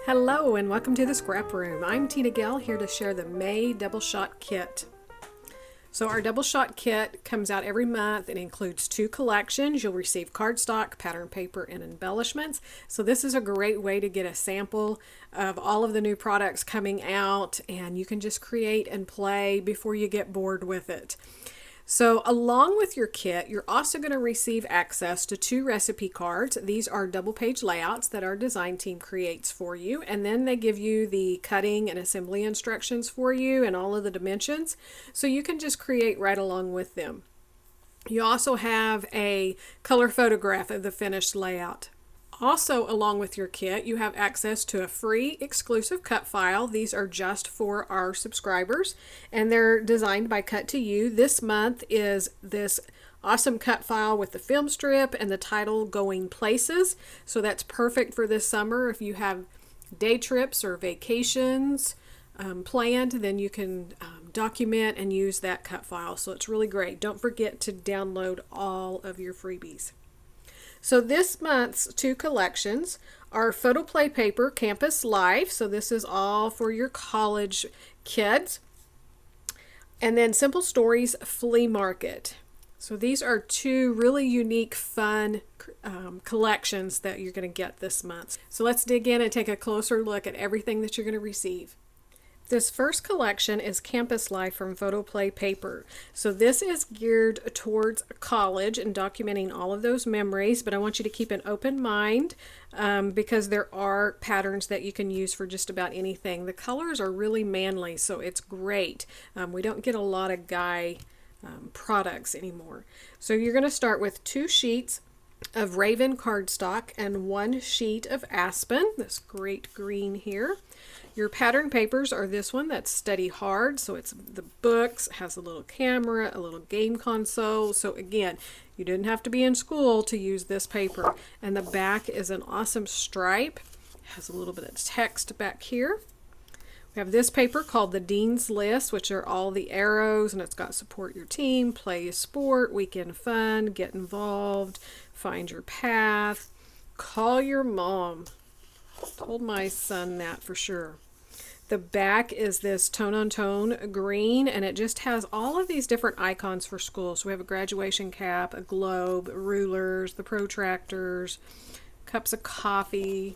Hello and welcome to the Scrap Room. I'm Tina Gell, here to share the May Double Shot Kit. So our Double Shot Kit comes out every month. It includes 2 collections. You'll receive cardstock, pattern paper, and embellishments. So this is a great way to get a sample of all of the new products coming out, and you can just create and play before you get bored with it. So along with your kit, you're also going to receive access to 2 recipe cards. These are double page layouts that our design team creates for you, and then they give you the cutting and assembly instructions for you and all of the dimensions, so you can just create right along with them. You also have a color photograph of the finished layout. Also, along with your kit, you have access to a free exclusive cut file. These are just for our subscribers, and they're designed by Cut to You. This month is this awesome cut file with the film strip and the title Going Places. So that's perfect for this summer. If you have day trips or vacations planned, then you can document and use that cut file. So it's really great. Don't forget to download all of your freebies. So this month's 2 collections are Photo Play Paper Campus Life. So this is all for your college kids. And then Simple Stories Flea Market. So these are 2 really unique, fun collections that you're going to get this month. So let's dig in and take a closer look at everything that you're going to receive. This first collection is Campus Life from Photo Play Paper. So this is geared towards college and documenting all of those memories, but I want you to keep an open mind because there are patterns that you can use for just about anything. The colors are really manly, so it's great. We don't get a lot of guy products anymore. So you're going to start with 2 sheets of Raven cardstock and 1 sheet of Aspen, this great green here. Your pattern papers are this one that's Study Hard, so it's the books, has a little camera, a little game console. So again, you didn't have to be in school to use this paper. And the back is an awesome stripe, has a little bit of text back here. We have this paper called the Dean's List, which are all the arrows, and it's got support your team, play a sport, weekend fun, get involved, find your path, call your mom. Told my son that for sure. The back is this tone-on-tone green, and it just has all of these different icons for school. So we have a graduation cap, a globe, rulers, the protractors, cups of coffee.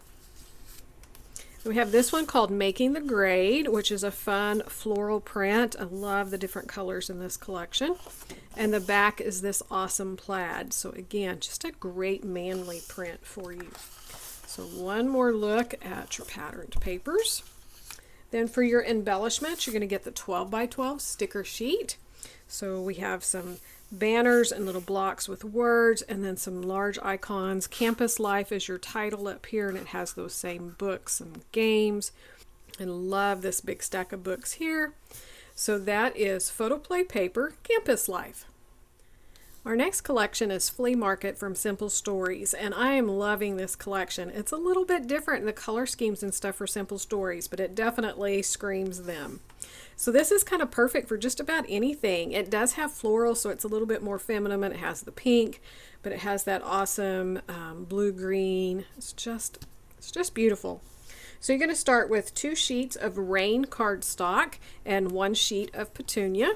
We have this one called Making the Grade, which is a fun floral print. I love the different colors in this collection. And the back is this awesome plaid. So again, just a great manly print for you. So one more look at your patterned papers. Then for your embellishments, you're going to get the 12 by 12 sticker sheet. So we have some banners and little blocks with words, and then some large icons. Campus Life is your title up here, and it has those same books and games. I love this big stack of books here. So that is Photo Play Paper Campus Life. Our next collection is Flea Market from Simple Stories, and I am loving this collection. It's a little bit different in the color schemes and stuff for Simple Stories, but it definitely screams them. So this is kind of perfect for just about anything. It does have floral, so it's a little bit more feminine. It has the pink, but it has that awesome blue-green. It's just beautiful. So you're going to start with 2 sheets of Rain cardstock and 1 sheet of Petunia.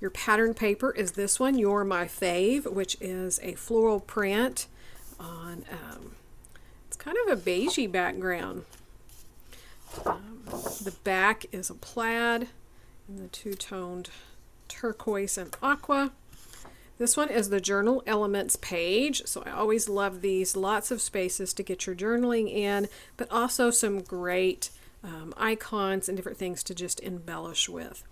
Your pattern paper is this one, You're My Fave, which is a floral print on, it's kind of a beigey background. The back is a plaid in the 2-toned turquoise and aqua. This one is the Journal Elements page, so I always love these. Lots of spaces to get your journaling in, but also some great icons and different things to just embellish with.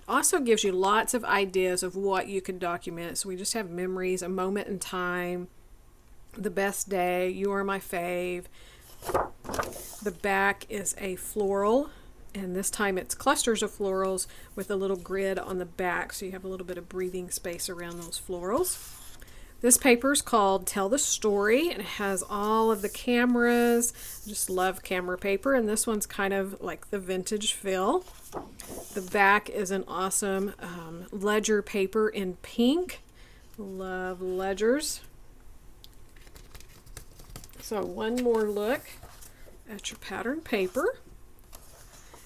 Also gives you lots of ideas of what you can document. So we just have memories, a moment in time, the best day, You Are My Fave. The back is a floral, and this time it's clusters of florals with a little grid on the back, so you have a little bit of breathing space around those florals. This paper is called Tell the Story, and it has all of the cameras. I just love camera paper, and this one's kind of like the vintage feel. The back is an awesome ledger paper in pink. Love ledgers. So one more look at your pattern paper.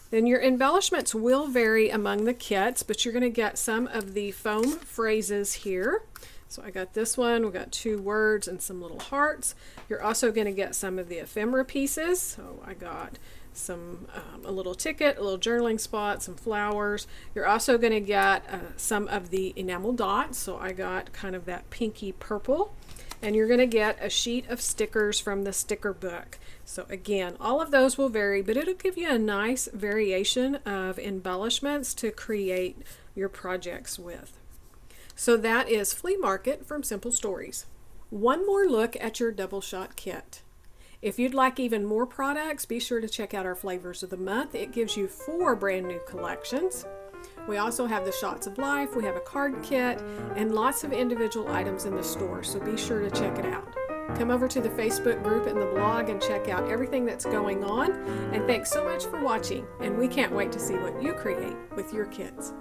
Then your embellishments will vary among the kits, but you're going to get some of the foam phrases here. So I got this one, we got 2 words and some little hearts. You're also going to get some of the ephemera pieces. So I got some a little ticket, a little journaling spot, some flowers. You're also going to get some of the enamel dots. So I got kind of that pinky purple. And you're going to get a sheet of stickers from the sticker book. So again, all of those will vary, but it'll give you a nice variation of embellishments to create your projects with. So that is Flea Market from Simple Stories. One more look at your double shot kit. If you'd like even more products, be sure to check out our Flavors of the Month. It gives you 4 brand new collections. We also have the Shots of Life, we have a card kit, and lots of individual items in the store, so be sure to check it out. Come over to the Facebook group and the blog and check out everything that's going on. And thanks so much for watching, and we can't wait to see what you create with your kits.